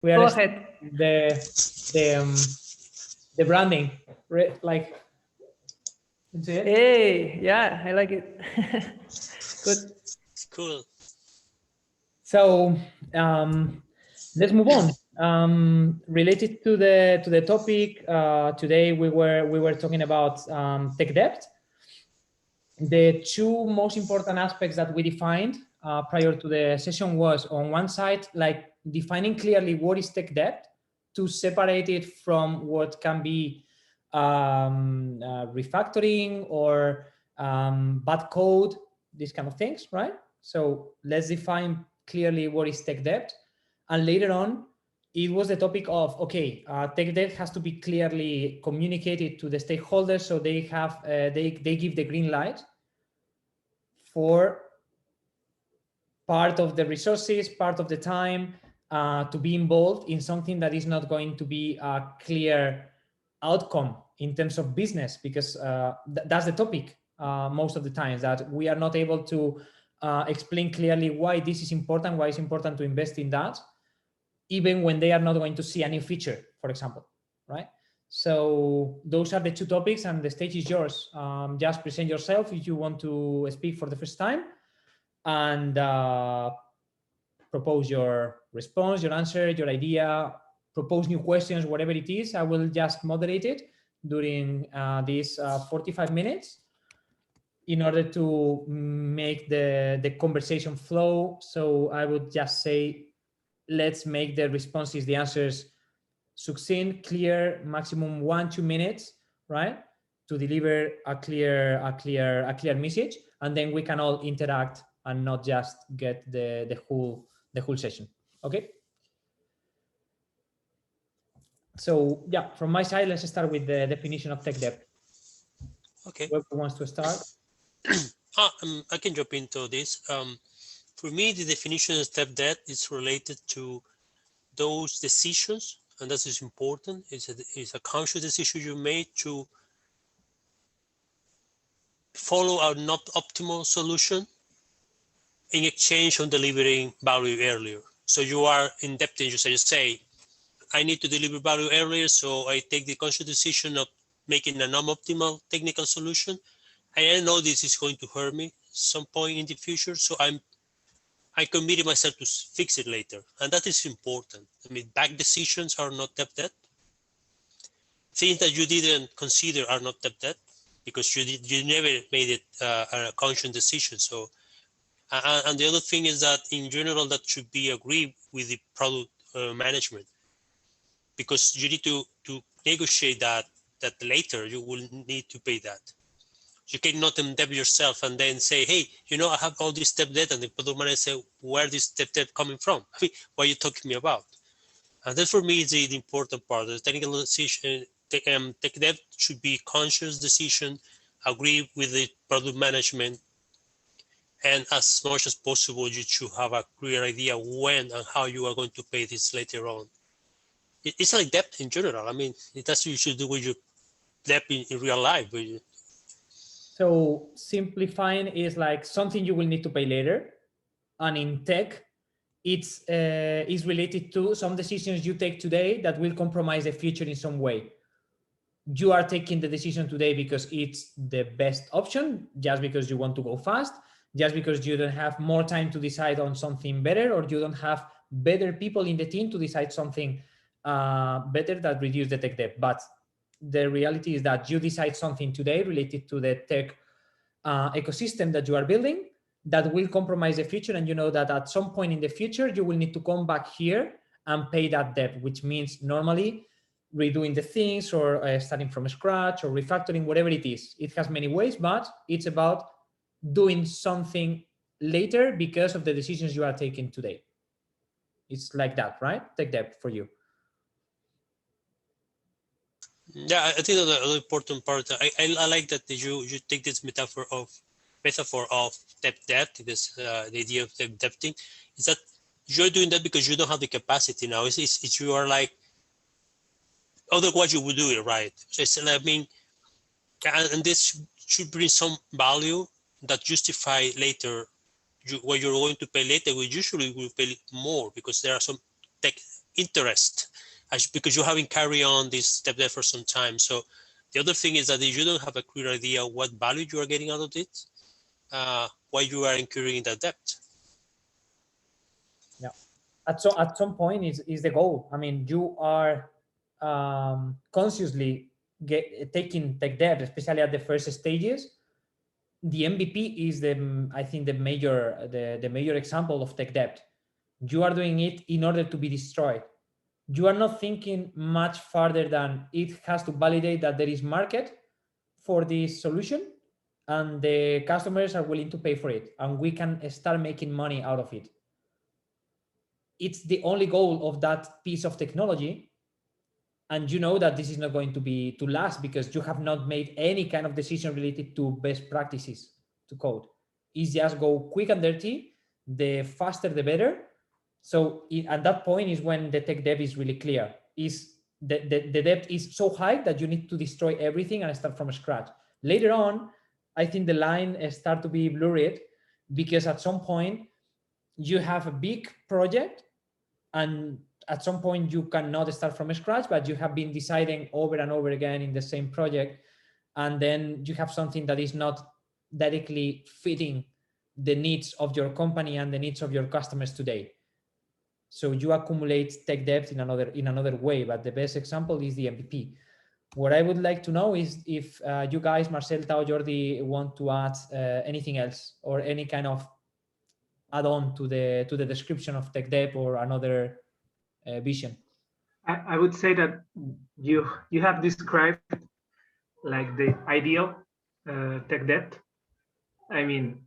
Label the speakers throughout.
Speaker 1: we are
Speaker 2: Go ahead.
Speaker 1: The branding, right? Like, that's it.
Speaker 2: Hey, yeah, I like it. Good.
Speaker 3: Cool.
Speaker 1: So let's move on. Related to the topic today, we were talking about tech debt. The two most important aspects that we defined prior to the session was, on one side, like defining clearly what is tech debt, to separate it from what can be refactoring or bad code, these kind of things, right? So let's define clearly what is tech debt. And later on, it was the topic of, okay, tech debt has to be clearly communicated to the stakeholders, so they have they give the green light for part of the resources, part of the time to be involved in something that is not going to be a clear outcome in terms of business, because that's the topic most of the times, that we are not able to explain clearly why this is important, why it's important to invest in that, even when they are not going to see a new feature, for example, right? So those are the two topics, and the stage is yours. Just present yourself if you want to speak for the first time, and propose your response, your answer, your idea, propose new questions, whatever it is. I will just moderate it during these 45 minutes in order to make the conversation flow. So I would just say, let's make the responses, the answers, succinct, clear, maximum 1-2 minutes, right, to deliver a clear message, and then we can all interact and not just get the whole session. Okay. So yeah, from my side, let's start with the definition of tech debt.
Speaker 3: Okay.
Speaker 1: Whoever wants to start?
Speaker 3: I can jump into this. For me, the definition of tech debt is related to those decisions, and that is important. It's a conscious decision you made to follow a not optimal solution in exchange on delivering value earlier. So you are indebted. You say, I need to deliver value earlier, so I take the conscious decision of making a non-optimal technical solution. And I know this is going to hurt me some point in the future, so I committed myself to fix it later, and that is important. I mean, bad decisions are not debt. Things that you didn't consider are not debt because you never made it a conscious decision. So, and the other thing is that in general that should be agreed with the product management, because you need to negotiate that later you will need to pay that. You cannot endebt yourself and then say, hey, I have all this debt, and the product manager say, where this debt coming from? I mean, what are you talking to me about? And that for me is the important part. The technical decision, tech debt should be conscious decision, agree with the product management, and as much as possible, you should have a clear idea when and how you are going to pay this later on. It's like debt in general. I mean, that's what you should do with your debt in real life.
Speaker 1: So simplifying is like something you will need to pay later, and in tech, it's is related to some decisions you take today that will compromise the future in some way. You are taking the decision today because it's the best option, just because you want to go fast, just because you don't have more time to decide on something better, or you don't have better people in the team to decide something better that reduce the tech debt. But the reality is that you decide something today related to the tech ecosystem that you are building that will compromise the future, and you know that at some point in the future you will need to come back here and pay that debt, which means normally redoing the things, or starting from scratch, or refactoring, whatever it is. It has many ways, but it's about doing something later because of the decisions you are taking today. It's like that, right? Tech debt for you.
Speaker 3: Yeah, I think the other important part, I like that you take this metaphor of debt, this the idea of debting, is that you're doing that because you don't have the capacity now. It's you are like, otherwise you would do it, right? So it's, I mean, and this should bring some value that justify later what you're going to pay later. We usually will pay more because there are some tech interest because you haven't carried on this step there for some time. So the other thing is that if you don't have a clear idea what value you are getting out of it, why you are incurring that debt.
Speaker 1: Yeah, at some point is the goal. I mean, you are consciously taking tech debt, especially at the first stages. The MVP is I think the major example of tech debt. You are doing it in order to be destroyed. You are not thinking much farther than it has to validate that there is market for this solution and the customers are willing to pay for it and we can start making money out of it. It's the only goal of that piece of technology, and you know that this is not going to last because you have not made any kind of decision related to best practices to code. It's just go quick and dirty, the faster the better. So at that point is when the tech debt is really clear. Is the debt is so high that you need to destroy everything and start from scratch. Later on, I think the line start to be blurred because at some point you have a big project and at some point you cannot start from scratch, but you have been deciding over and over again in the same project. And then you have something that is not directly fitting the needs of your company and the needs of your customers today. So you accumulate tech debt in another way, but the best example is the MVP. What I would like to know is if you guys, Marcel, Tao, Jordi, want to add anything else or any kind of add-on to the description of tech debt or another vision.
Speaker 4: I would say that you have described like the ideal tech debt. I mean,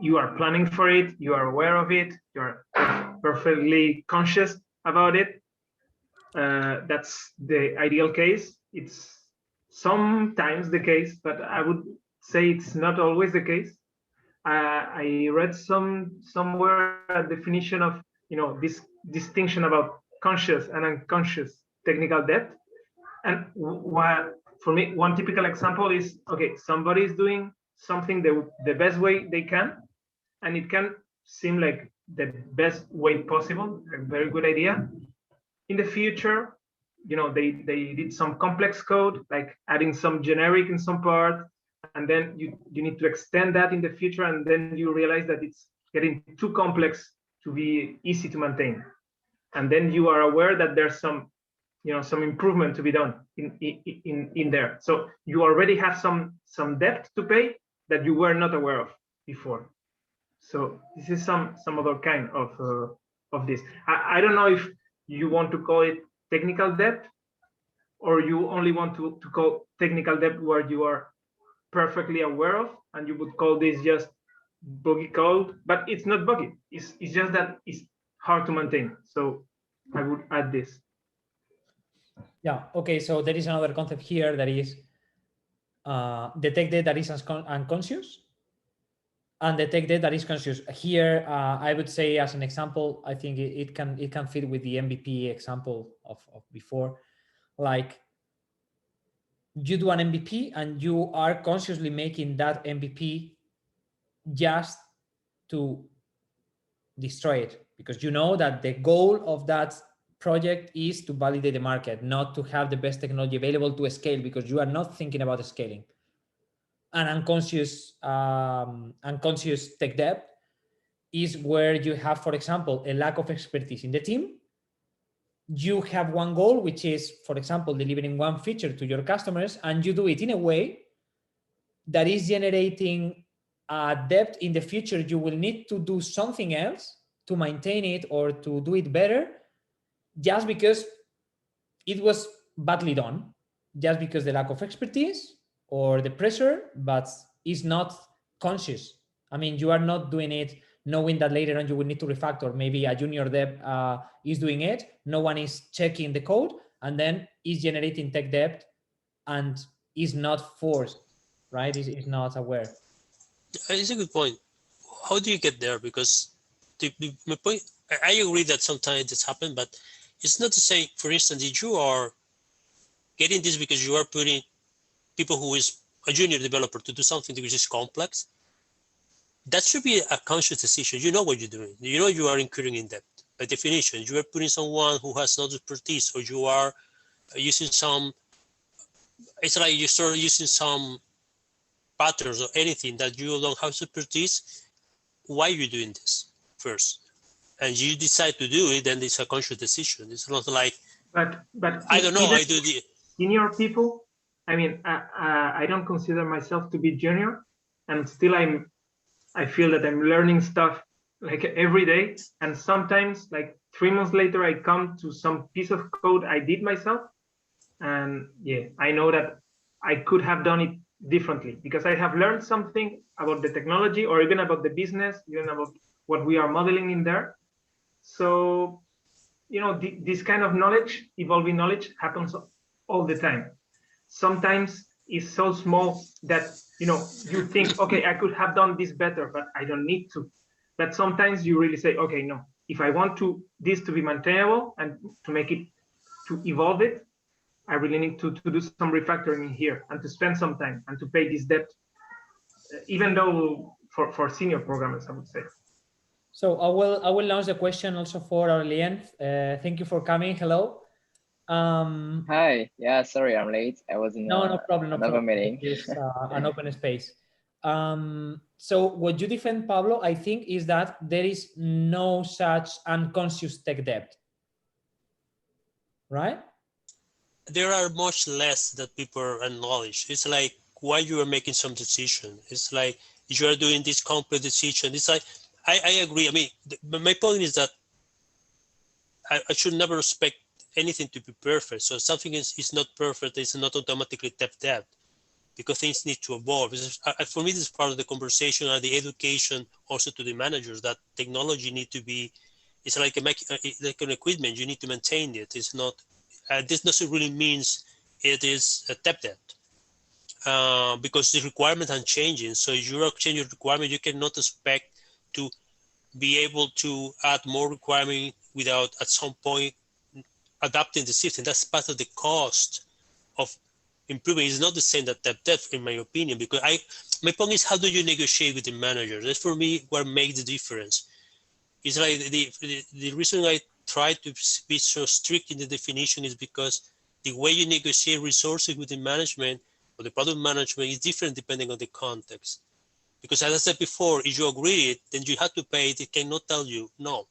Speaker 4: you are planning for it, you are aware of it, you are perfectly conscious about it. That's the ideal case. It's sometimes the case, but I would say it's not always the case. I read somewhere a definition of this distinction about conscious and unconscious technical debt. And for me, one typical example is, okay, somebody is doing something the best way they can, and it can seem like the best way possible, a very good idea. In the future, they did some complex code, like adding some generic in some part, and then you need to extend that in the future, and then you realize that it's getting too complex to be easy to maintain. And then you are aware that there's some improvement to be done in there. So you already have some debt to pay that you were not aware of before. So this is some other kind of this. I don't know if you want to call it technical debt, or you only want to call technical debt where you are perfectly aware of, and you would call this just buggy code, but it's not buggy. It's just that it's hard to maintain. So I would add this.
Speaker 1: Yeah. Okay. So there is another concept here that is the tech debt that is unconscious and the tech debt that is conscious. Here, I would say as an example, I think it can fit with the MVP example of before. Like you do an MVP and you are consciously making that MVP just to destroy it because you know that the goal of that project is to validate the market, not to have the best technology available to scale because you are not thinking about scaling. And unconscious tech debt is where you have, for example, a lack of expertise in the team. You have one goal, which is, for example, delivering one feature to your customers, and you do it in a way that is generating a debt in the future. You will need to do something else to maintain it or to do it better just because it was badly done, just because the lack of expertise or the pressure, but is not conscious. I mean, you are not doing it knowing that later on you will need to refactor. Maybe a junior dev is doing it, no one is checking the code, and then is generating tech debt and is not forced, right? Is not aware.
Speaker 3: It's a good point. How do you get there? Because my point, I agree that sometimes it's happened, but it's not to say, for instance, if you are getting this because you are putting people who is a junior developer to do something which is complex, that should be a conscious decision. You know what you're doing. You know you are incurring in debt. by definition. You are putting someone who has no expertise, or you are using some, it's like you start using some patterns or anything that you don't have expertise. Why are you doing this first? And you decide to do it, then it's a conscious decision. It's not like,
Speaker 4: but
Speaker 3: I don't know, I do the
Speaker 4: senior people. I mean, I don't consider myself to be junior, and still I feel that I'm learning stuff like every day. And sometimes, like 3 months later, I come to some piece of code I did myself, and yeah, I know that I could have done it differently because I have learned something about the technology, or even about the business, even about what we are modeling in there. So, you know, this kind of knowledge, evolving knowledge, happens all the time. Sometimes it's so small that, you know, you think, okay, I could have done this better, but I don't need to. But sometimes you really say, okay, no, if I want this to be maintainable and to make it, to evolve it, I really need to do some refactoring here and to spend some time and to pay this debt, even though for senior programmers, I would say.
Speaker 1: So I will launch the question also for Aurelien. Thank you for coming. Hello.
Speaker 5: Hi. Yeah, sorry, I'm late. I was in
Speaker 1: no problem. No
Speaker 5: another
Speaker 1: problem.
Speaker 5: meeting.
Speaker 1: It's an open space. So what you defend, Pablo, I think, is that there is no such unconscious tech debt, right?
Speaker 3: there are much less that people acknowledge. It's like why you are making some decision. It's like you are doing this complex decision. It's like, I agree. I mean, my point is that I should never expect anything to be perfect. So something is not perfect, it's not automatically tech debt, because things need to evolve. For me, this is part of the conversation and the education also to the managers, that technology need to be, it's like an equipment, you need to maintain it. It's not, this doesn't really means it is a tech debt, because the requirements are changing. So if you are changing requirement, you cannot expect to be able to add more requirement without at some point adapting the system. That's part of the cost of improving. It's not the same that depth, in my opinion, because my point is, how do you negotiate with the manager? That's for me what makes the difference. It's like the reason I try to be so strict in the definition is because the way you negotiate resources with the management or the product management is different depending on the context. Because as I said before, if you agree it, then you have to pay it. They cannot tell you no,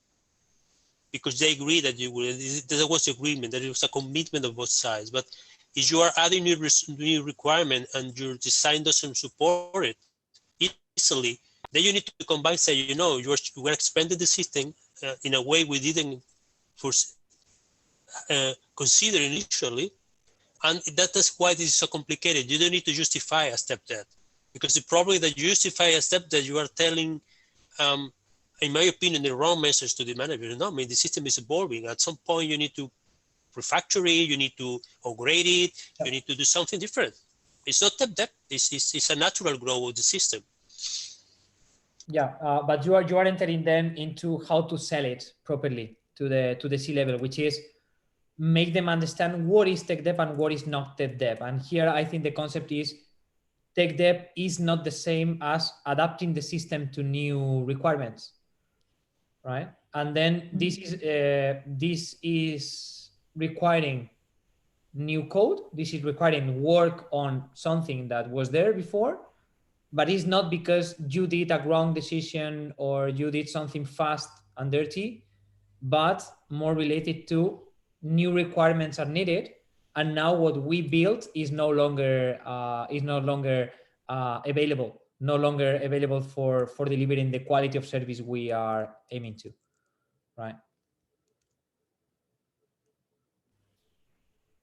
Speaker 3: because they agree that you will. There was agreement, that it was a commitment of both sides. But if you are adding new requirement and your design doesn't support it easily, then you need to combine, say, you know, we're expanding the system in a way we didn't consider initially. And that's why this is so complicated. You don't need to justify a step debt, because the problem that you justify a step that you are telling, in my opinion, the wrong message to the manager. No, I mean, the system is evolving. At some point, you need to refactor it, you need to upgrade it, you need to do something different. It's not step debt. It's a natural growth of the system.
Speaker 1: Yeah, but you are entering then into how to sell it properly to the C-level, which is make them understand what is tech debt and what is not tech debt. And here I think the concept is tech debt is not the same as adapting the system to new requirements, right? And then this is requiring new code. This is requiring work on something that was there before, but it's not because you did a wrong decision or you did something fast and dirty, but more related to new requirements are needed, and now what we built is no longer available, no longer available for delivering the quality of service we are aiming to, right?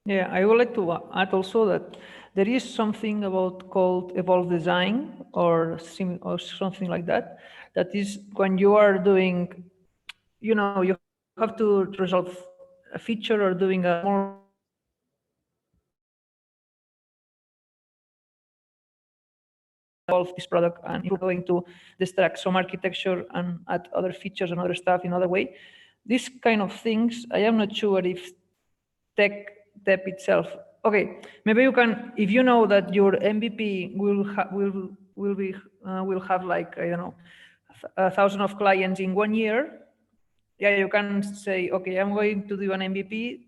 Speaker 2: Yeah, I would like to add also that there is something called evolve design or something like that. That is when you are doing, you know, you have to resolve a feature or doing a more evolve this product, and you're going to distract some architecture and add other features and other stuff in other way. These kind of things, I am not sure if tech debt itself. Okay, maybe you can, if you know that your MVP will have like, I don't know, 1,000 of clients in 1 year, yeah, you can say, okay, I'm going to do an MVP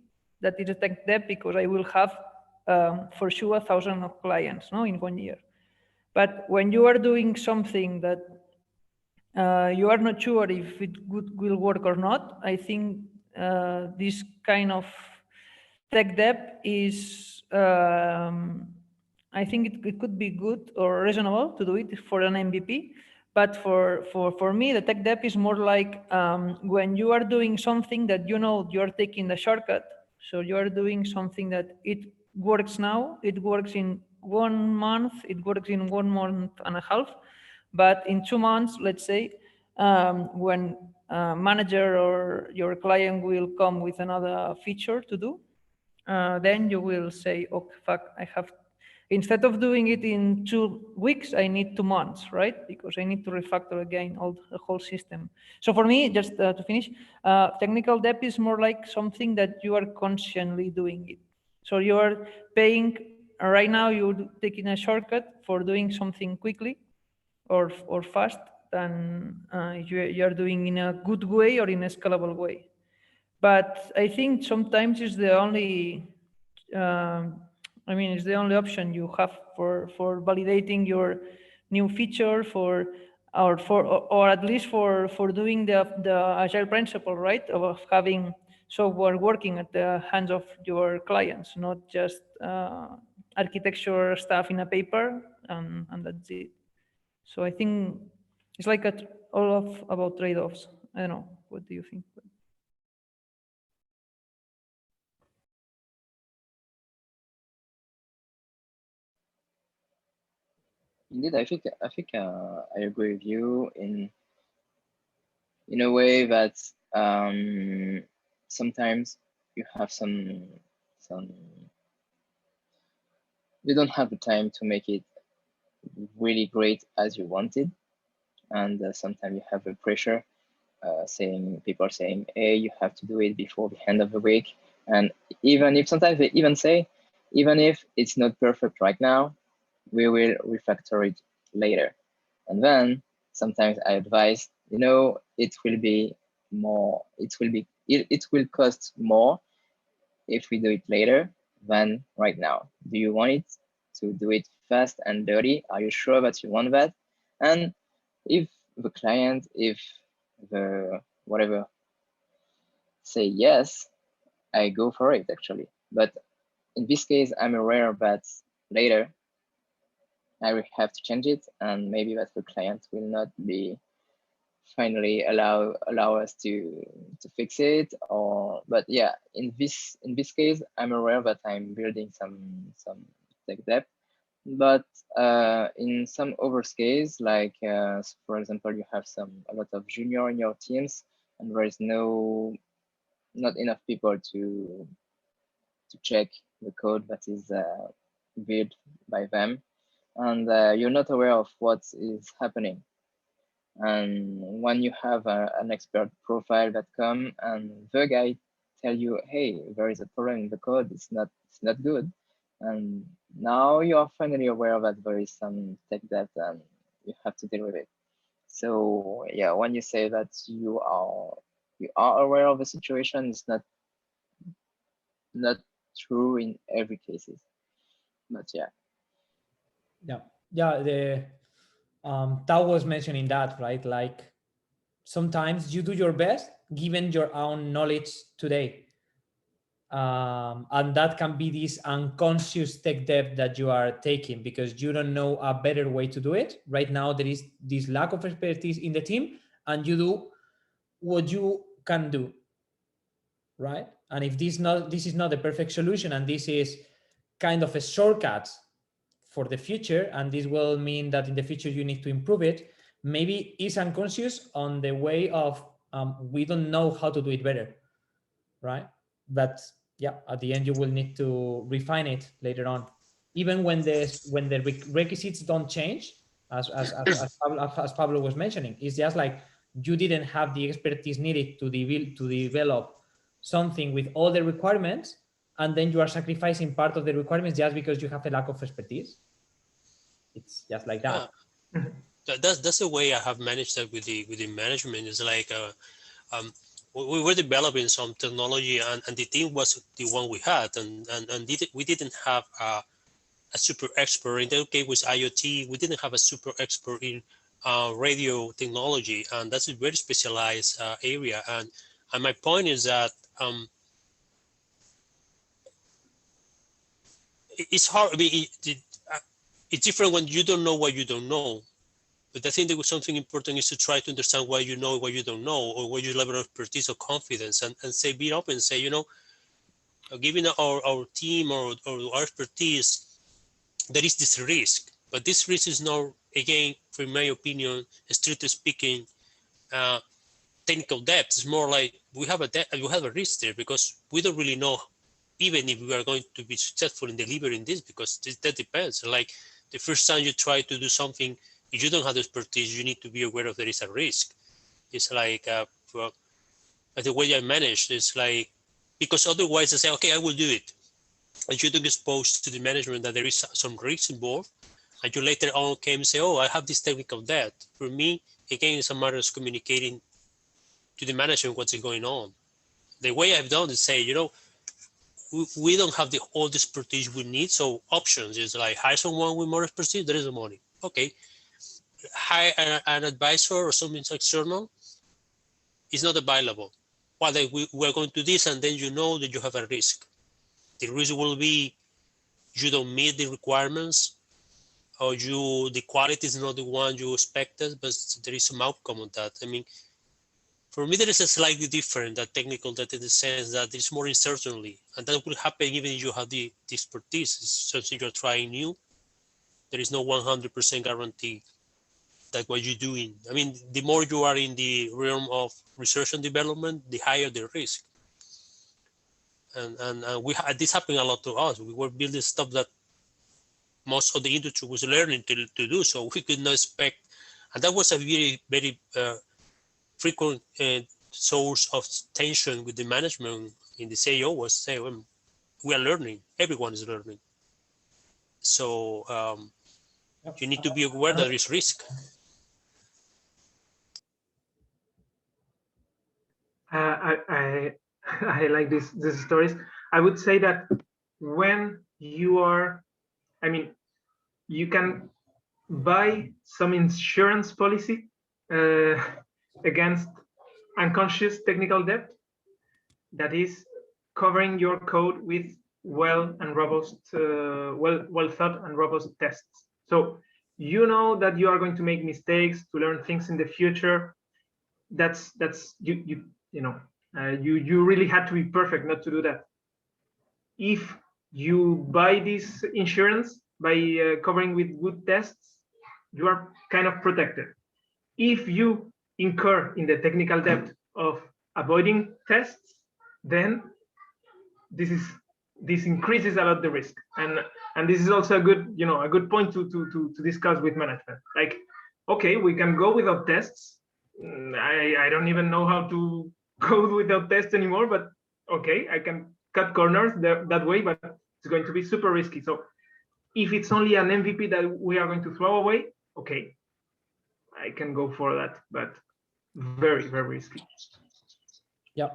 Speaker 2: that is a tech debt because I will have for sure 1,000 of clients, no, in 1 year. But when you are doing something that you are not sure if it will work or not, I think this kind of tech debt is, I think it could be good or reasonable to do it for an MVP. But for me, the tech debt is more like when you are doing something that you know you're taking the shortcut. So you are doing something that it works now, it works in 1 month, it works in 1 month and a half. But in 2 months, let's say, when a manager or your client will come with another feature to do, then you will say, oh, fuck, I have, instead of doing it in 2 weeks, I need 2 months, right? Because I need to refactor again the whole system. So for me, just to finish, technical debt is more like something that you are consciously doing it. So you are paying, right now you're taking a shortcut for doing something quickly or fast than you are doing in a good way or in a scalable way. But I think sometimes it's the only, it's the only option you have for validating your new feature or at least for doing the agile principle, right? Of having software working at the hands of your clients, not just architecture stuff in a paper and that's it. So I think it's like about trade-offs. I don't know. What do you think?
Speaker 5: Indeed, I think I agree with you in a way that sometimes you have some you don't have the time to make it really great as you wanted, and sometimes you have a pressure people saying, hey, you have to do it before the end of the week, and even if sometimes they even say, even if it's not perfect right now, we will refactor it later. And then sometimes I advise, it will be more, it will cost more if we do it later than right now. Do you want it to do it fast and dirty? Are you sure that you want that? And if the client, if the whatever say yes, I go for it actually. But in this case, I'm aware that later I will have to change it, and maybe that the client will not be finally allow us to fix it. But yeah, in this case, I'm aware that I'm building some tech debt. But in some other case, like for example, you have a lot of junior in your teams, and there is not enough people to check the code that is built by them, and you're not aware of what is happening. And when you have an expert profile that come and the guy tell you, hey, there is a problem in the code, it's not good, and now you are finally aware that there is some tech debt and you have to deal with it. So yeah, when you say that you are aware of the situation, it's not true in every cases, but yeah.
Speaker 1: The Tao was mentioning that, right? Like sometimes you do your best given your own knowledge today, and that can be this unconscious tech debt that you are taking because you don't know a better way to do it. Right now there is this lack of expertise in the team, and you do what you can do, right? And if this is not the perfect solution, and this is kind of a shortcut for the future, and this will mean that in the future you need to improve it, maybe it's unconscious on the way of we don't know how to do it better, right? But yeah, at the end you will need to refine it later on, even when the requisites don't change, as Pablo was mentioning. It's just like you didn't have the expertise needed to develop something with all the requirements, and then you are sacrificing part of the requirements just because you have a lack of expertise. It's just like that.
Speaker 3: That's the way I have managed that with the management. Is like we were developing some technology, and the team was the one we had, and we didn't have a super expert. In that case, with IoT, we didn't have a super expert in radio technology, and that's a very specialized area. And my point is that it's hard. I mean, it's different when you don't know what you don't know. But I think there was something important is to try to understand what you know, what you don't know, or what your level of expertise or confidence, and say, be open and say, you know, given our team or our expertise, there is this risk, but this risk is not, again, from my opinion, strictly speaking, technical debt. It's more like we have a risk there because we don't really know, even if we are going to be successful in delivering this, because that depends. Like the first time you try to do something, if you don't have the expertise, you need to be aware of there is a risk. It's like the way I manage, it's like, because otherwise I say, okay, I will do it. And you don't expose to the management that there is some risk involved. And you later on came and say, oh, I have this technical debt. For me, again, it's a matter of communicating to the management what's going on. The way I've done is say, you know, we don't have all the expertise we need. So options is like hire someone with more expertise, there is the money. Okay. Hire an advisor or something external is not available. Well, we're going to do this, and then you know that you have a risk. The risk will be you don't meet the requirements, or the quality is not the one you expected, but there is some outcome on that. I mean, for me, there is a slightly different that technical debt in the sense that there's more uncertainty, and that will happen even if you have the expertise. It's something you're trying new. There is no 100% guarantee that what you're doing. I mean, the more you are in the realm of research and development, the higher the risk. And this happened a lot to us. We were building stuff that most of the industry was learning to do, so we could not expect. And that was a very, very frequent source of tension with the management in the CEO was saying, well, we are learning. Everyone is learning. So you need to be aware that there is risk.
Speaker 4: I like these stories. I would say that when you are, I mean, you can buy some insurance policy against unconscious technical debt that is covering your code with well thought and robust tests. So you know that you are going to make mistakes to learn things in the future. That's you really had to be perfect not to do that. If you buy this insurance by covering with good tests, you are kind of protected. If you incur in the technical debt of avoiding tests, then this increases a lot the risk, and this is also a good point to discuss with management. Like, okay, we can go without tests. I don't even know how to code without tests anymore, but okay, I can cut corners that way, but it's going to be super risky. So if it's only an MVP that we are going to throw away, okay, I can go for that, but very, very risky.
Speaker 1: Yeah.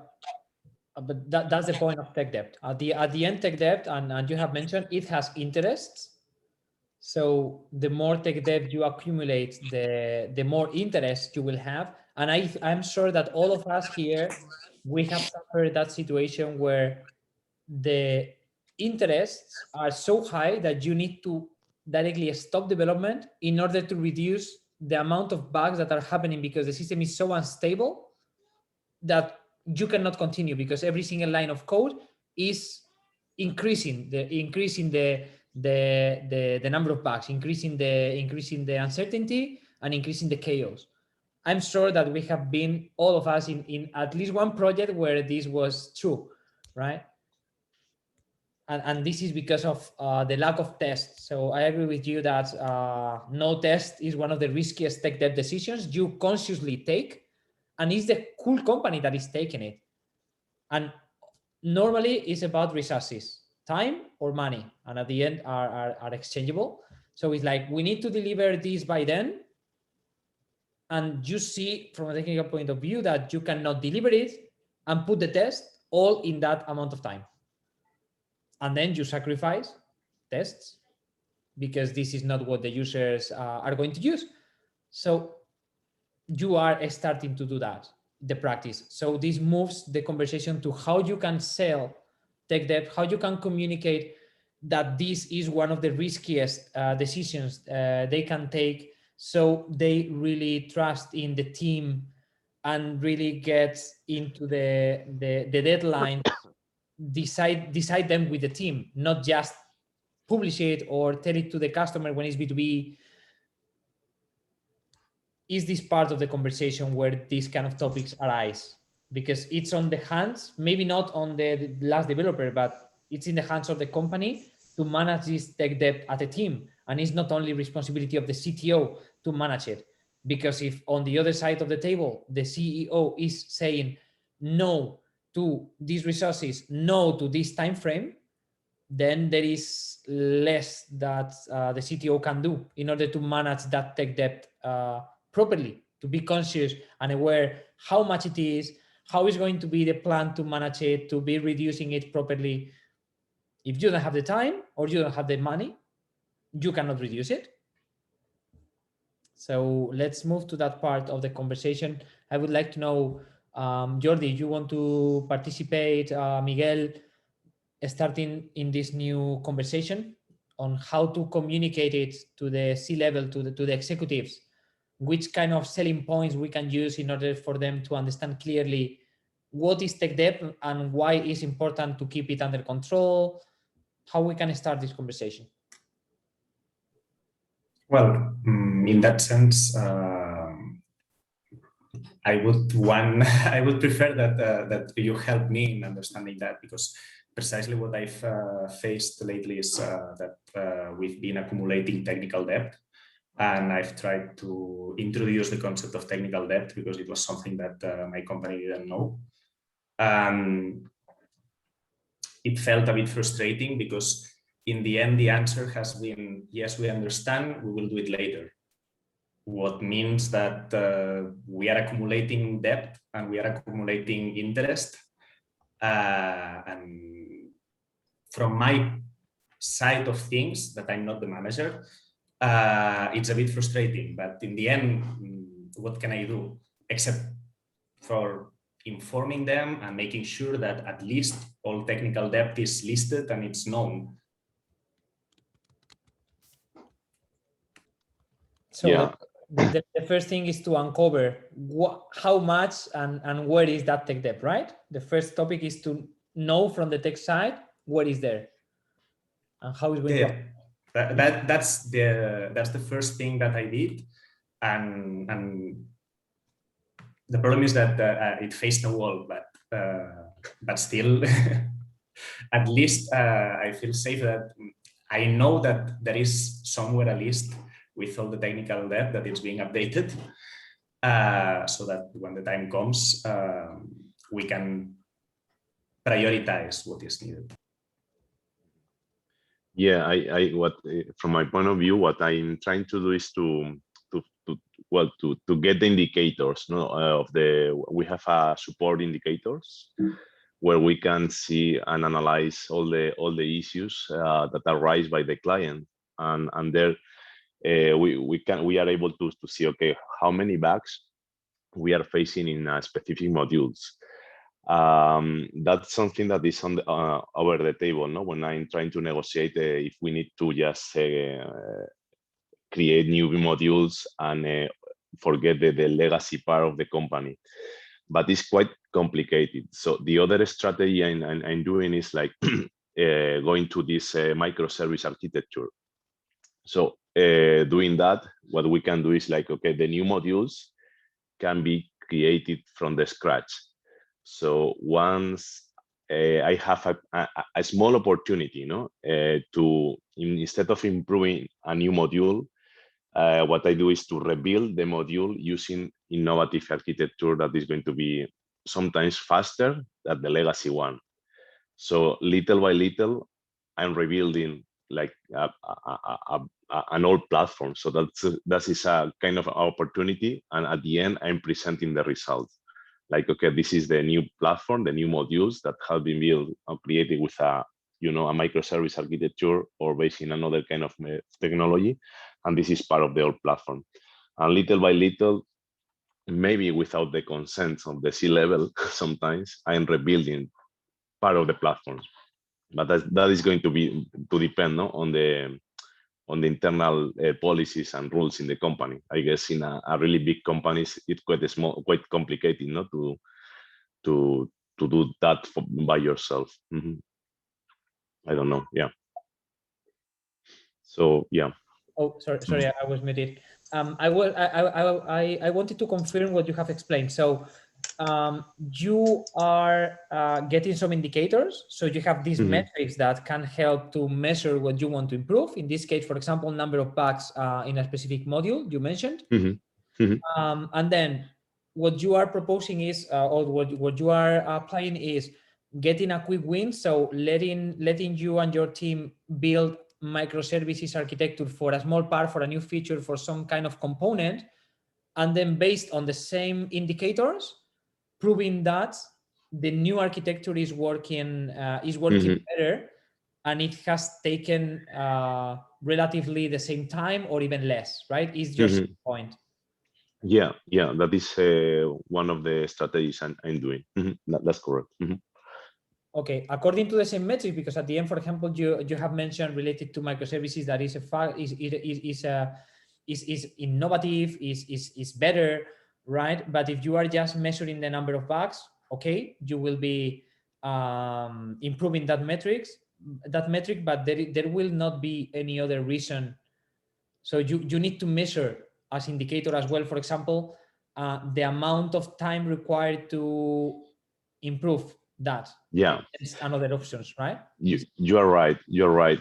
Speaker 1: But that's the point of tech debt. At the end, tech debt, and you have mentioned, it has interests. So the more tech debt you accumulate, the more interest you will have. And I'm sure that all of us here, we have suffered that situation where the interests are so high that you need to directly stop development in order to reduce the amount of bugs that are happening, because the system is so unstable that you cannot continue, because every single line of code is increasing the number of bugs, increasing the uncertainty, and increasing the chaos. I'm sure that we have been, all of us, in at least one project where this was true, right? And this is because of the lack of tests. So I agree with you that no test is one of the riskiest tech debt decisions you consciously take, and it's the cool company that is taking it. And normally it's about resources, time or money, and at the end are exchangeable. So it's like, we need to deliver this by then, and you see from a technical point of view that you cannot deliver it, and put the test all in that amount of time. And then you sacrifice tests because this is not what the users are going to use. So you are starting to do that, the practice. So this moves the conversation to how you can sell tech debt, how you can communicate that this is one of the riskiest decisions they can take, so they really trust in the team and really get into the deadline, decide them with the team, not just publish it or tell it to the customer when it's B2B. Is this part of the conversation where these kind of topics arise? Because it's on the hands, maybe not on the last developer, but it's in the hands of the company to manage this tech debt at a team. And it's not only responsibility of the CTO to manage it. Because if on the other side of the table, the CEO is saying no to these resources, no to this time frame, then there is less that the CTO can do in order to manage that tech debt properly, to be conscious and aware how much it is, how is going to be the plan to manage it, to be reducing it properly. If you don't have the time or you don't have the money, you cannot reduce it. So let's move to that part of the conversation. I would like to know, Jordi, you want to participate, Miguel, starting in this new conversation on how to communicate it to the C-level, to the executives, which kind of selling points we can use in order for them to understand clearly what is tech debt and why it's important to keep it under control, how we can start this conversation.
Speaker 6: Well, in that sense, I would prefer that you help me in understanding that, because precisely what I've faced lately is that we've been accumulating technical debt, and I've tried to introduce the concept of technical debt because it was something that my company didn't know. It felt a bit frustrating because in the end, the answer has been, yes, we understand, we will do it later. What means that we are accumulating debt and we are accumulating interest. And from my side of things, that I'm not the manager, it's a bit frustrating. But in the end, what can I do except for informing them and making sure that at least all technical debt is listed and it's known.
Speaker 1: So yeah. The first thing is to uncover how much and where is that tech debt, right? The first topic is to know from the tech side what is there and how is going to.
Speaker 6: That's the first thing that I did, and the problem is that it faced a wall, but still, at least I feel safe that I know that there is somewhere a list with all the technical debt that it's being updated, so that when the time comes, we can prioritize what is needed.
Speaker 7: Yeah, what from my point of view, what I'm trying to do is to get the indicators. We have support indicators where we can see and analyze all the issues that arise by the client, and there. We are able to see, okay, how many bugs we are facing in specific modules. That's something that is on over the table, no? When I'm trying to negotiate if we need to just create new modules and forget the legacy part of the company. But it's quite complicated. So the other strategy I'm doing is like going to this microservice architecture. So doing that, what we can do is like, okay, the new modules can be created from the scratch. So once I have a small opportunity, to instead of improving a new module, what I do is to rebuild the module using innovative architecture that is going to be sometimes faster than the legacy one. So little by little, I'm rebuilding like an old platform. So that is a kind of opportunity, and at the end, I'm presenting the results. Like, okay, this is the new platform, the new modules that have been built or created with a, you know, a microservice architecture or based in another kind of technology, and this is part of the old platform. And little by little, maybe without the consent of the C-level, sometimes I am rebuilding part of the platform. But that is going to depend, no, on the internal policies and rules in the company. I guess in a really big companies, it's quite complicated, not to do that by yourself. I don't know. Yeah. So yeah.
Speaker 1: Oh, sorry, I was muted. I wanted to confirm what you have explained. So you are getting some indicators. So you have these metrics that can help to measure what you want to improve. In this case, for example, number of bugs in a specific module you mentioned. And then what you are proposing is, or what you are applying is getting a quick win. So letting you and your team build microservices architecture for a small part, for a new feature, for some kind of component, and then based on the same indicators, proving that the new architecture is working better, and it has taken relatively the same time or even less, right? Is your point?
Speaker 7: Yeah, that is one of the strategies I'm doing. That's correct.
Speaker 1: Okay, according to the same metric, because at the end, for example, you have mentioned related to microservices that is innovative, is better, right? But if you are just measuring the number of bugs, okay, you will be improving that metric, but there will not be any other reason. So you need to measure as indicator as well, for example, the amount of time required to improve that.
Speaker 7: Yeah,
Speaker 1: it's another options, right?
Speaker 7: You are right. You're right.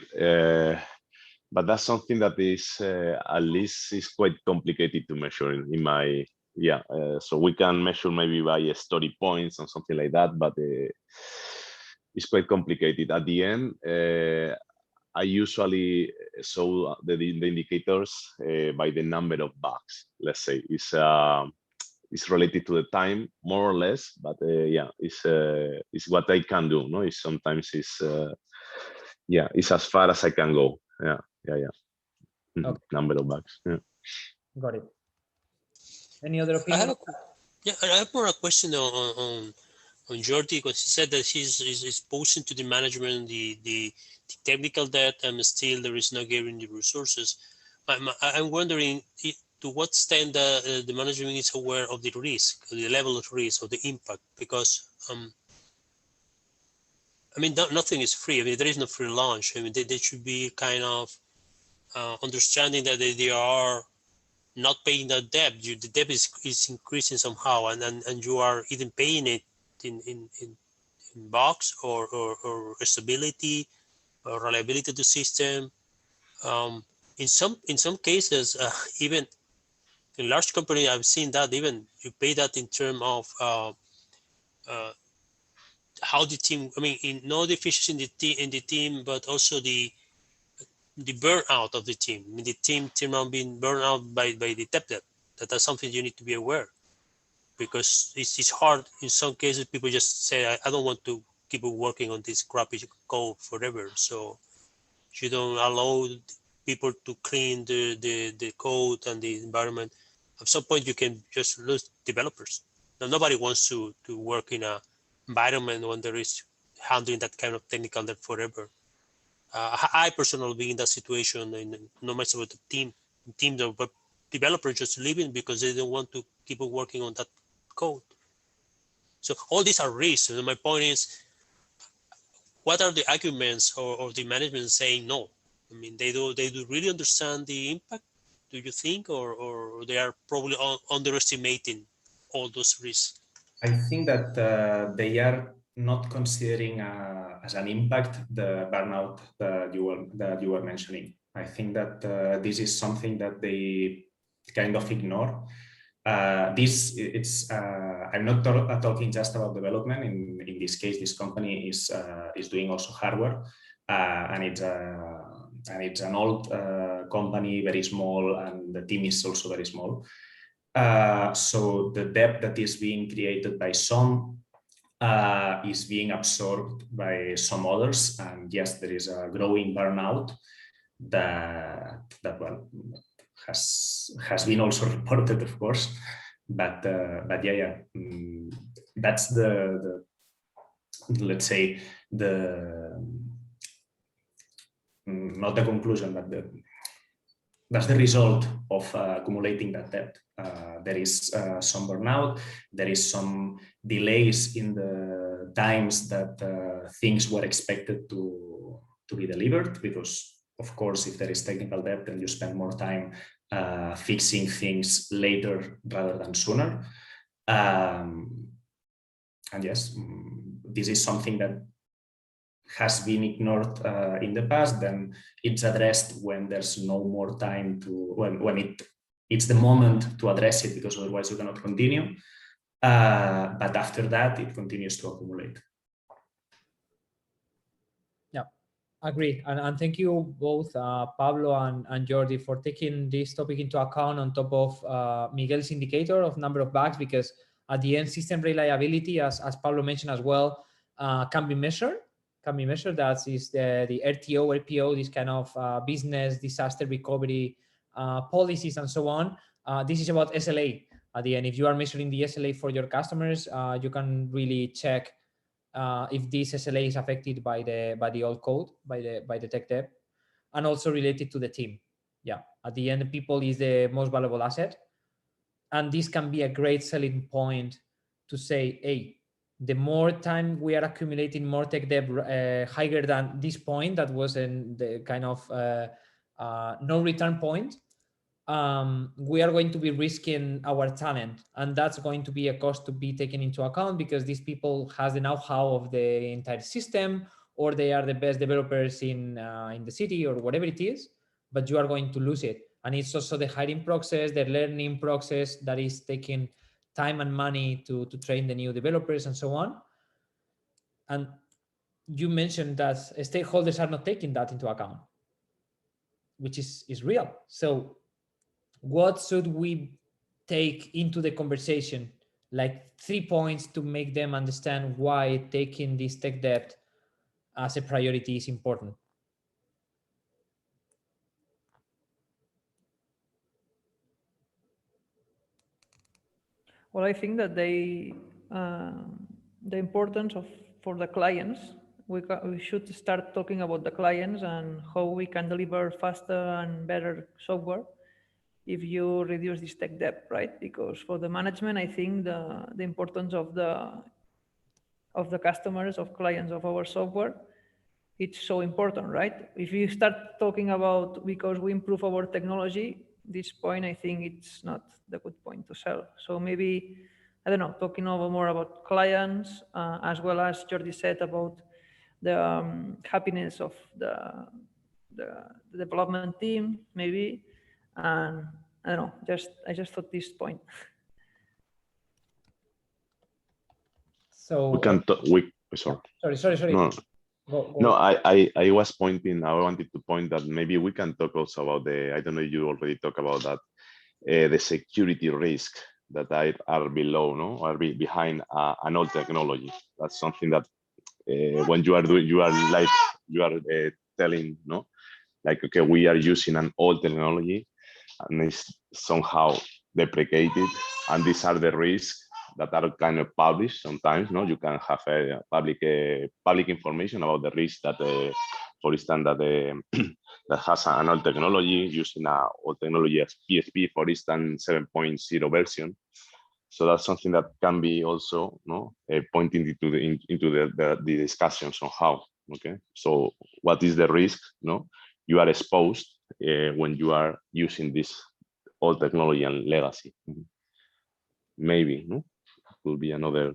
Speaker 7: But that's something that is at least is quite complicated to measure in my so we can measure maybe by story points and something like that, but it's quite complicated. At the end, I usually show the indicators by the number of bugs. Let's say it's related to the time more or less, but it's what I can do. No, it's sometimes it's as far as I can go. Okay. Number of bugs. Yeah.
Speaker 1: Got it. Any other opinion?
Speaker 3: I have more a question on Jordi, because he said that he's posting to the management the technical debt, and still there is no guaranteed resources. I'm wondering to what extent the management is aware of the risk, the level of risk, or the impact, because I mean, nothing is free. I mean, there is no free lunch. I mean, they should be kind of understanding that they are not paying that debt. The debt is increasing somehow, and you are even paying it in bugs or stability or reliability of the system. In some cases, even in large company, I've seen that even you pay that in terms of how the team. I mean, in no deficiency in the team, but also the burnout of the team. I mean, the team around being burned out by the debt. That's something you need to be aware, because it's hard. In some cases, people just say, I don't want to keep working on this crappy code forever. So you don't allow people to clean the code and the environment. At some point, you can just lose developers. Now, nobody wants to work in an environment when there is handling that kind of technical debt forever. I personally be in that situation, and no matter what the team, but developers just leaving because they don't want to keep working on that code. So all these are risks. And my point is, what are the arguments or the management saying no? I mean, they do really understand the impact, do you think, or they are probably underestimating all those risks?
Speaker 6: I think that they are not considering as an impact the burnout that you were mentioning. I think that this is something that they kind of ignore. I'm not talking just about development. In this case, this company is doing also hardware, and it's an old company, very small, and the team is also very small. So the debt that is being created by some is being absorbed by some others, and yes, there is a growing burnout that well, has been also reported, of course, but yeah, that's the let's say not the conclusion, but that's the result of accumulating that debt. There is some burnout, there is some delays in the times that things were expected to be delivered, because of course, if there is technical debt, then you spend more time fixing things later rather than sooner. And yes, this is something that has been ignored in the past. Then it's addressed when there's no more time to, when it's the moment to address it, because otherwise you cannot continue. But after that, it continues to accumulate.
Speaker 1: Yeah, agree. And thank you both, Pablo and Jordi, for taking this topic into account on top of Miguel's indicator of number of bugs, because at the end, system reliability, as Pablo mentioned as well, can be measured. That is the RTO, RPO, this kind of business disaster recovery policies and so on. This is about SLA. At the end, if you are measuring the SLA for your customers, you can really check if this SLA is affected by the old code, by the tech debt, and also related to the team. Yeah, at the end, people is the most valuable asset, and this can be a great selling point to say, hey, the more time we are accumulating more tech debt higher than this point that was in the kind of no return point, we are going to be risking our talent, and that's going to be a cost to be taken into account, because these people has the know-how of the entire system, or they are the best developers in the city or whatever it is, but you are going to lose it. And it's also the hiring process, the learning process that is taking time and money to train the new developers and so on. And you mentioned that stakeholders are not taking that into account, which is real. So what should we take into the conversation, like 3 points to make them understand why taking this tech debt as a priority is important?
Speaker 2: Well, I think that the importance for the clients, we should start talking about the clients and how we can deliver faster and better software if you reduce this tech debt, right? Because for the management, I think the importance of the customers, of clients of our software, it's so important, right? If you start talking about because we improve our technology, this point, I think it's not the good point to sell. So maybe, I don't know, talking more about clients, as well as Jordi said about the happiness of the development team, maybe. And I don't know, I just thought this point.
Speaker 1: So
Speaker 7: we can sorry.
Speaker 1: No.
Speaker 7: No, I was pointing, I wanted to point that maybe we can talk also about I don't know if you already talk about that, the security risk that are below, no, or behind an old technology. That's something that when you are doing, you are telling, no, like, okay, we are using an old technology and it's somehow deprecated, and these are the risks that are kind of published sometimes. No, you can have a public information about the risk that, for instance, that that has an old technology using an old technology as PHP, for instance, 7.0 version. So that's something that can be also, no, pointing into the discussion somehow. Okay, so what is the risk? No, you are exposed when you are using this old technology and legacy. Maybe, no, will be another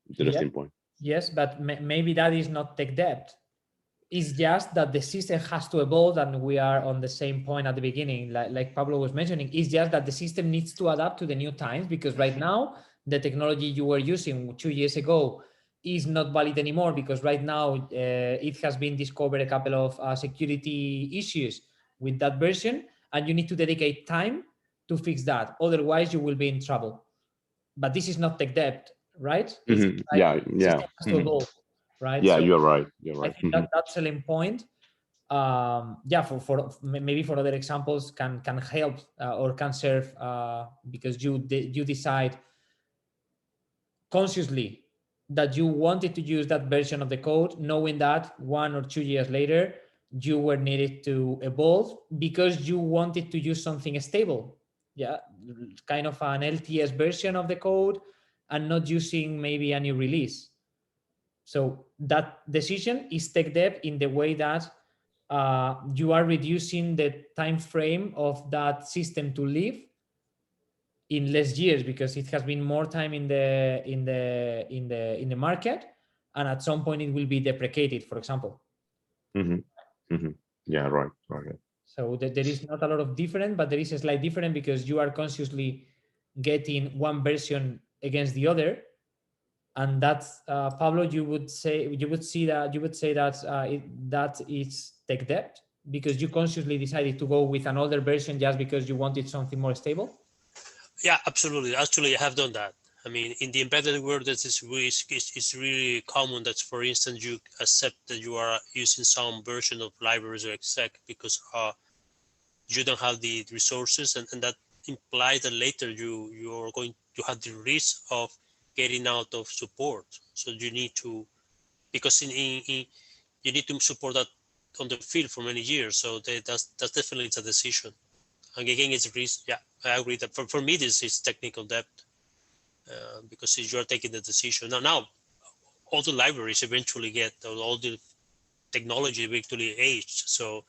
Speaker 7: interesting point.
Speaker 1: Yes, but maybe that is not tech debt. It's just that the system has to evolve, and we are on the same point at the beginning, like Pablo was mentioning. It's just that the system needs to adapt to the new times, because right now the technology you were using 2 years ago is not valid anymore, because right now it has been discovered a couple of security issues with that version, and you need to dedicate time to fix that. Otherwise, you will be in trouble. But this is not tech debt, right? It's like
Speaker 7: Yeah, yeah.
Speaker 1: system has to evolve, right?
Speaker 7: Yeah,
Speaker 1: So
Speaker 7: you're right. You're right.
Speaker 1: I think that's a selling point. Yeah, for maybe for other examples can help or can serve because you decide consciously that you wanted to use that version of the code, knowing that 1 or 2 years later you were needed to evolve because you wanted to use something stable. Yeah, kind of an LTS version of the code and not using maybe a new release. So that decision is tech debt in the way that you are reducing the time frame of that system to live in less years because it has been more time in the market, and at some point it will be deprecated, for example.
Speaker 7: Yeah, right. Okay.
Speaker 1: So there is not a lot of difference, but there is a slight difference because you are consciously getting one version against the other, and that's Pablo. You would say that that is tech debt because you consciously decided to go with an older version just because you wanted something more stable.
Speaker 3: Yeah, absolutely. Actually, I have done that. I mean, in the embedded world, that is it's really common that, for instance, you accept that you are using some version of libraries or exec because you don't have the resources, and that implies that later you are going to have the risk of getting out of support. So you need to, because you need to support that on the field for many years. So that's definitely it's a decision. And again, it's risk. Yeah, I agree that for me this is technical debt because you are taking the decision now. All the libraries eventually get all the technology eventually aged, so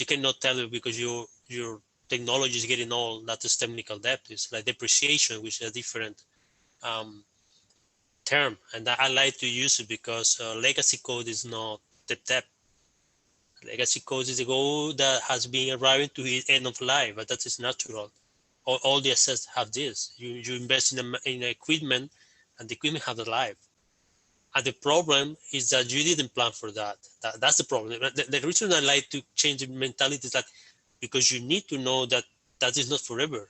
Speaker 3: you cannot tell it because your technology is getting old. That is technical debt. It's like depreciation, which is a different term, and I like to use it because legacy code is not the debt. Legacy code is a code that has been arriving to its end of life, but that is natural. All the assets have this. You invest in equipment, and the equipment have a life. And the problem is that you didn't plan for that. That's the problem. The reason I like to change the mentality is that because you need to know that that is not forever.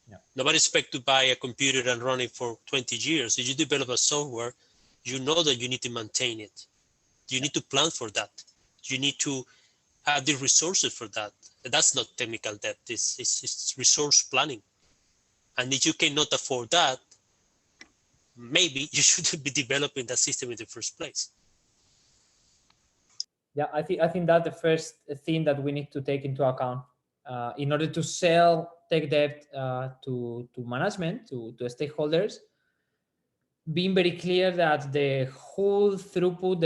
Speaker 1: Yeah.
Speaker 3: Nobody expects to buy a computer and run it for 20 years. If you develop a software, you know that you need to maintain it. You need to plan for that. You need to have the resources for that. That's not technical debt. It's resource planning. And if you cannot afford that, maybe you shouldn't be developing that system in the first place.
Speaker 1: Yeah, I think that's the first thing that we need to take into account in order to sell tech debt to management, to stakeholders. Being very clear that the whole throughput,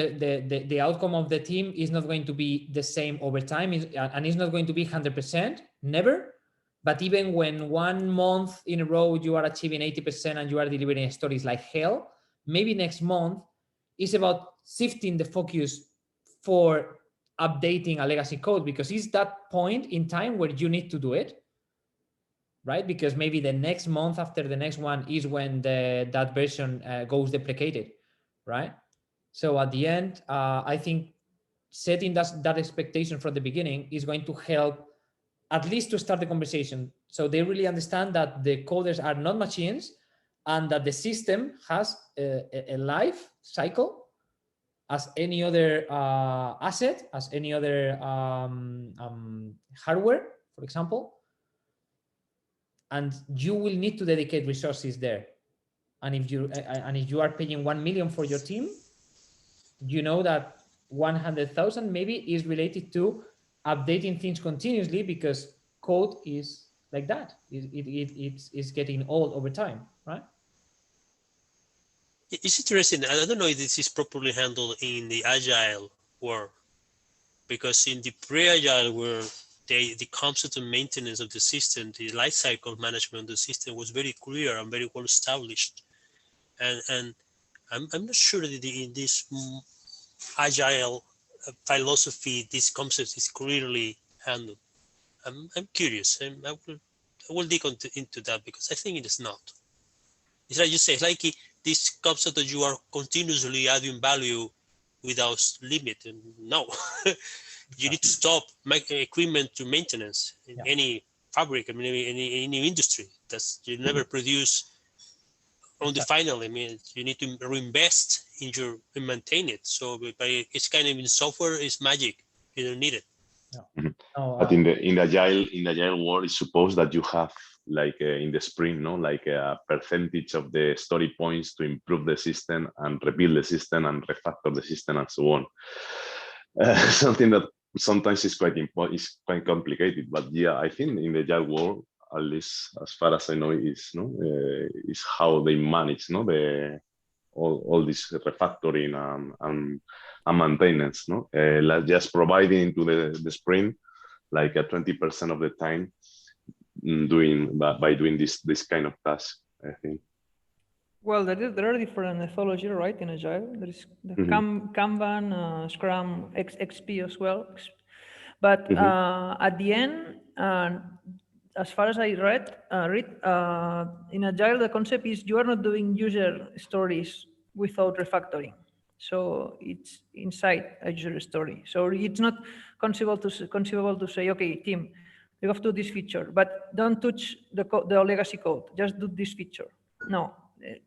Speaker 1: the outcome of the team is not going to be the same over time, and it's not going to be 100%, never. But even when 1 month in a row you are achieving 80% and you are delivering stories like hell, maybe next month is about shifting the focus for updating a legacy code, because it's that point in time where you need to do it, right? Because maybe the next month after the next one is when that version goes deprecated, right? So at the end, I think setting that expectation from the beginning is going to help at least to start the conversation. So they really understand that the coders are not machines and that the system has a life cycle as any other asset, as any other hardware, for example. And you will need to dedicate resources there. And if you are paying 1 million for your team, you know that 100,000 maybe is related to updating things continuously, because code is like that. It's getting old over time, right?
Speaker 3: It's interesting. I don't know if this is properly handled in the agile world, because in the pre-agile world, the concept of maintenance of the system, the lifecycle management of the system was very clear and very well established. And I'm not sure that in this agile philosophy, this concept is clearly handled. I'm curious. I will dig into that, because I think it is not. It's like you say, it's like this concept that you are continuously adding value without limit. And no, you need to stop equipment to maintenance in any fabric. I mean, any industry. You never produce on the final. I mean, you need to reinvest in maintain it. So it's kind of in software is magic. You don't need it.
Speaker 7: But in the agile world, it's supposed that you have like in the sprint, no, like a percentage of the story points to improve the system and rebuild the system and refactor the system and so on. Something that sometimes is quite complicated. But yeah, I think in the agile world, at least as far as I know, is how they manage all this refactoring and maintenance, like just providing to the sprint like 20% of the time by doing this kind of task, I think.
Speaker 2: Well, there are different methodologies, right, in Agile. There is the Kanban, Scrum, XP as well. But at the end, as far as I read, in Agile, the concept is you are not doing user stories without refactoring. So it's inside a user story. So it's not conceivable to say, okay, team, you have to do this feature, but don't touch the legacy code. Just do this feature. No,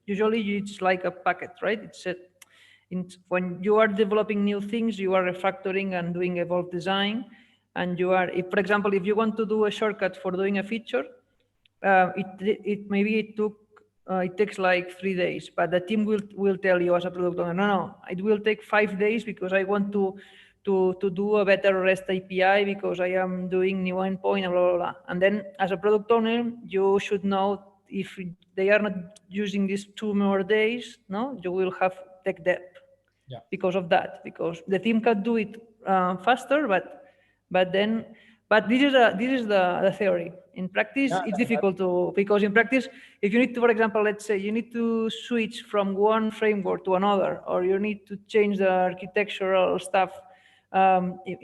Speaker 2: usually it's like a packet, right? When you are developing new things, you are refactoring and doing evolved design. And you are, for example, if you want to do a shortcut for doing a feature, it takes like 3 days, but the team will tell you as a product owner, no, it will take 5 days because I want to do a better REST API because I am doing new endpoint and blah, blah, blah. And then as a product owner, you should know if they are not using these 2 more days, you will have tech debt because of that, because the team can do it faster, but this is the theory. In practice, it's difficult because in practice, if you need to, for example, let's say you need to switch from one framework to another, or you need to change the architectural stuff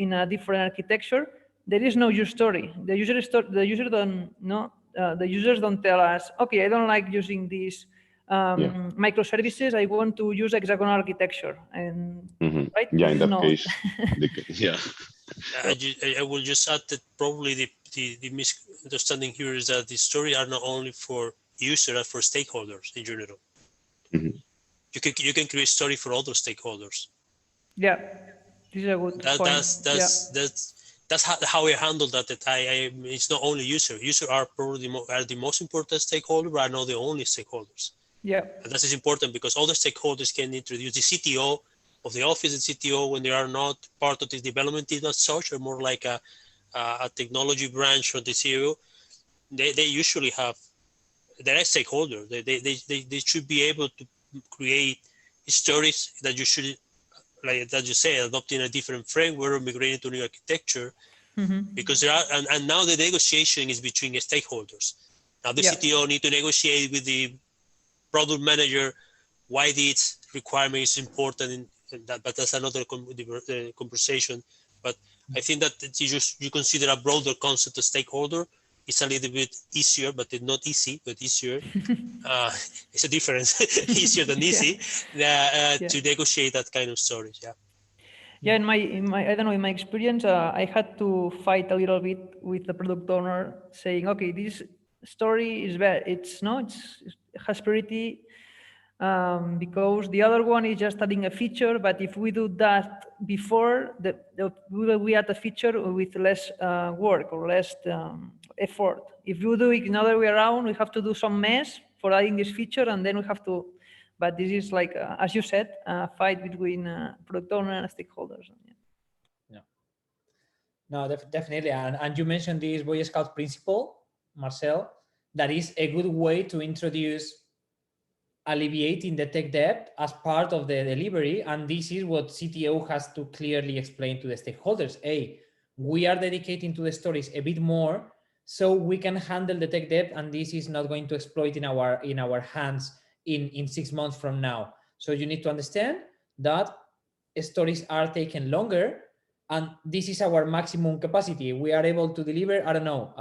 Speaker 2: in a different architecture, there is no user story. The users don't tell us, okay, I don't like using these microservices. I want to use hexagonal architecture, and right?
Speaker 7: Yeah, in that case, yeah.
Speaker 3: I will just add that probably the misunderstanding here is that the stories are not only for users, but for stakeholders in general. You can create story for other stakeholders.
Speaker 2: Yeah, this is a good point.
Speaker 3: That's how I handle that. It's not only user. Users are probably the most important stakeholder, but are not the only stakeholders.
Speaker 2: Yeah,
Speaker 3: and that is important because other stakeholders can introduce the CTO of the office and CTO when they are not part of the development team as such, or more like a technology branch or the CEO. They usually have they're stakeholders. They should be able to create stories that you should, like that you say, adopting a different framework or migrating to new architecture, because there are and now the negotiation is between the stakeholders. Now the CTO need to negotiate with the product manager why this requirement is important, but that's another conversation. But I think that you consider a broader concept of stakeholder. It's a little bit easier, but it's not easy, but easier. It's a difference, easier than easy to negotiate that kind of stories.
Speaker 2: Yeah, in my I don't know, in my experience, I had to fight a little bit with the product owner, saying, okay, this story is bad. It has priority because the other one is just adding a feature. But if we do that before, we add a feature with less work or less effort. If you do it another way around, we have to do some mess for adding this feature, and then we have to. But this is like, as you said, a fight between product owner and stakeholders.
Speaker 1: No, definitely. And you mentioned this Boy Scout principle, Marcel, that is a good way to introduce alleviating the tech debt as part of the delivery. And this is what CTO has to clearly explain to the stakeholders. Hey, we are dedicating to the stories a bit more so we can handle the tech debt, and this is not going to exploit in our hands in 6 months from now. So you need to understand that stories are taking longer, and this is our maximum capacity. We are able to deliver, I don't know,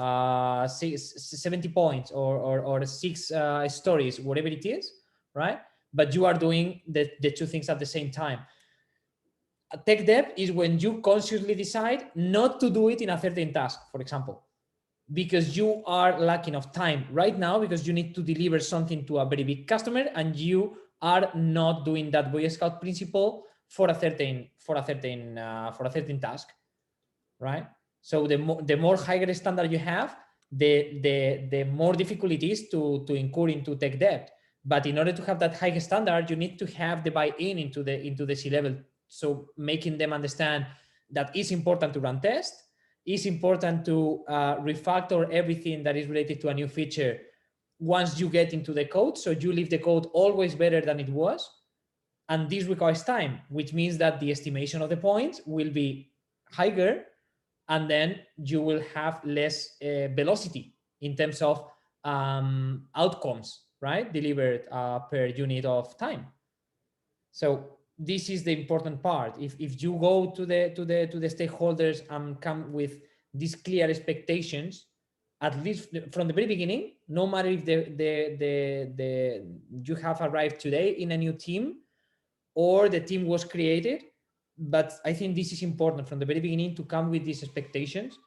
Speaker 1: 70 points or 6 stories, whatever it is, right? But you are doing the two things at the same time. Tech debt is when you consciously decide not to do it in a certain task, for example. because you are lacking of time right now, because you need to deliver something to a very big customer and you are not doing that Boy Scout principle for a certain task, right? So the more higher standard you have, the more difficult it is to incur into tech debt. But in order to have that high standard, you need to have the buy-in into the C-level. So making them understand that it's important to run tests, it's important to refactor everything that is related to a new feature once you get into the code. So you leave the code always better than it was. And this requires time, which means that the estimation of the points will be higher, and then you will have less velocity in terms of outcomes, right? Delivered per unit of time. So this is the important part. If you go to the stakeholders and come with these clear expectations, at least from the very beginning, no matter if you have arrived today in a new team or the team was created, but I think this is important from the very beginning to come with these expectations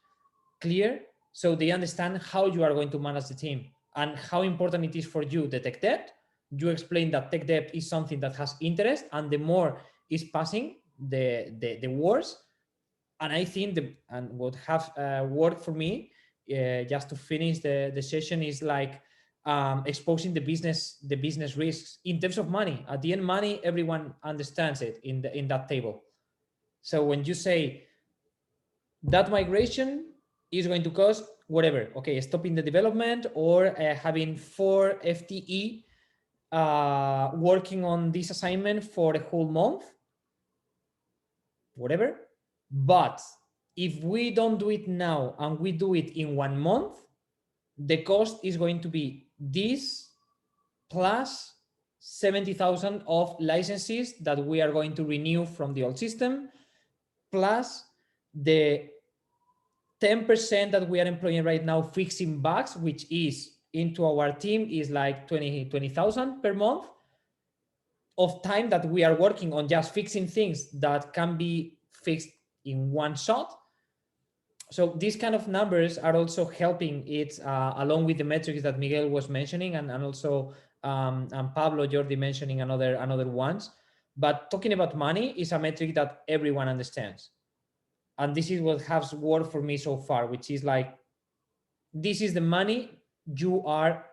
Speaker 1: clear, so they understand how you are going to manage the team and how important it is for you, the tech debt. You explain that tech debt is something that has interest, and the more is passing, the worse. And I think and what have worked for me, just to finish the session, is like exposing the business risks in terms of money. At the end, money, everyone understands it in that table. So when you say that migration is going to cost whatever, okay, stopping the development or having 4 FTE working on this assignment for a whole month, whatever. But if we don't do it now and we do it in 1 month, the cost is going to be this plus 70,000 of licenses that we are going to renew from the old system, plus the 10% that we are employing right now fixing bugs, which is into our team is like 20,000 per month of time that we are working on just fixing things that can be fixed in one shot. So these kind of numbers are also helping it along with the metrics that Miguel was mentioning, and also and Pablo, Jordi mentioning another ones. But talking about money is a metric that everyone understands. And this is what has worked for me so far, which is like, this is the money you are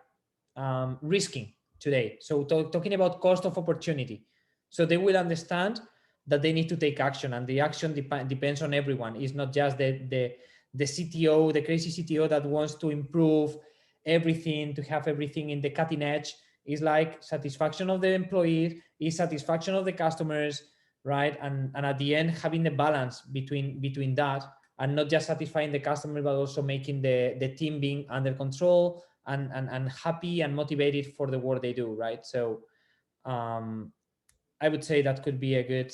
Speaker 1: risking today. So talking about cost of opportunity. So they will understand that they need to take action, and the action depends on everyone. It's not just the CTO, the crazy CTO that wants to improve everything, to have everything in the cutting edge. It's like satisfaction of the employees, is satisfaction of the customers, right? And at the end, having the balance between that, and not just satisfying the customer, but also making the team being under control and happy and motivated for the work they do, right? So I would say that could be a good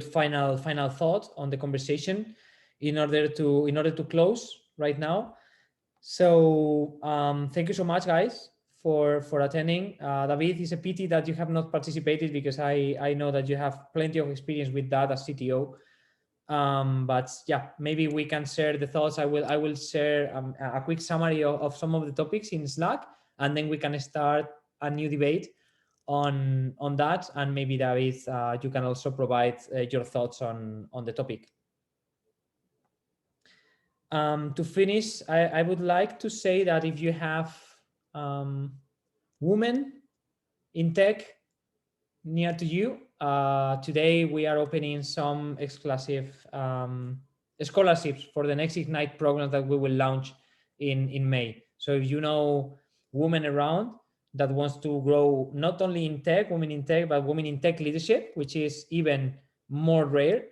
Speaker 1: final thought on the conversation in order to close right now. So thank you so much, guys, for attending. David, it's a pity that you have not participated, because I know that you have plenty of experience with that as CTO. But yeah, maybe we can share the thoughts. I will share a quick summary of some of the topics in Slack, and then we can start a new debate on that. And maybe David, you can also provide your thoughts on the topic. To finish, I would like to say that if you have women in tech near to you, today we are opening some exclusive scholarships for the next Ignite program that we will launch in May. So if you know women around that wants to grow not only in tech, women in tech, but women in tech leadership, which is even more rare,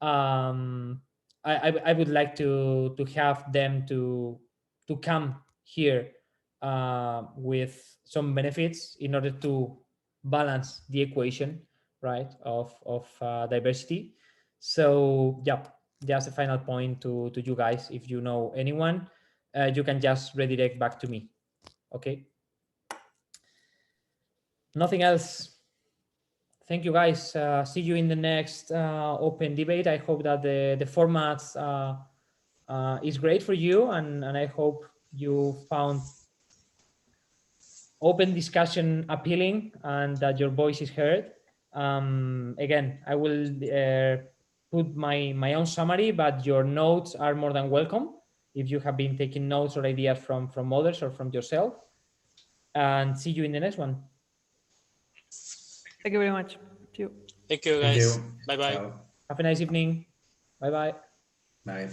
Speaker 1: I would like to have them to come here with some benefits in order to balance the equation, right, of diversity. So yeah, just a final point to you guys. If you know anyone, you can just redirect back to me. Okay. Nothing else. Thank you, guys. See you in the next open debate. I hope that the formats is great for you, and I hope you found open discussion appealing and that your voice is heard. Again, I will put my own summary, but your notes are more than welcome if you have been taking notes or ideas from others or from yourself. And see you in the next one.
Speaker 2: Thank you very much. See you.
Speaker 3: Thank you,
Speaker 6: Thank
Speaker 3: guys.
Speaker 6: you.
Speaker 3: Bye-bye.
Speaker 6: Ciao.
Speaker 1: Have a nice evening. Bye-bye.
Speaker 6: Bye.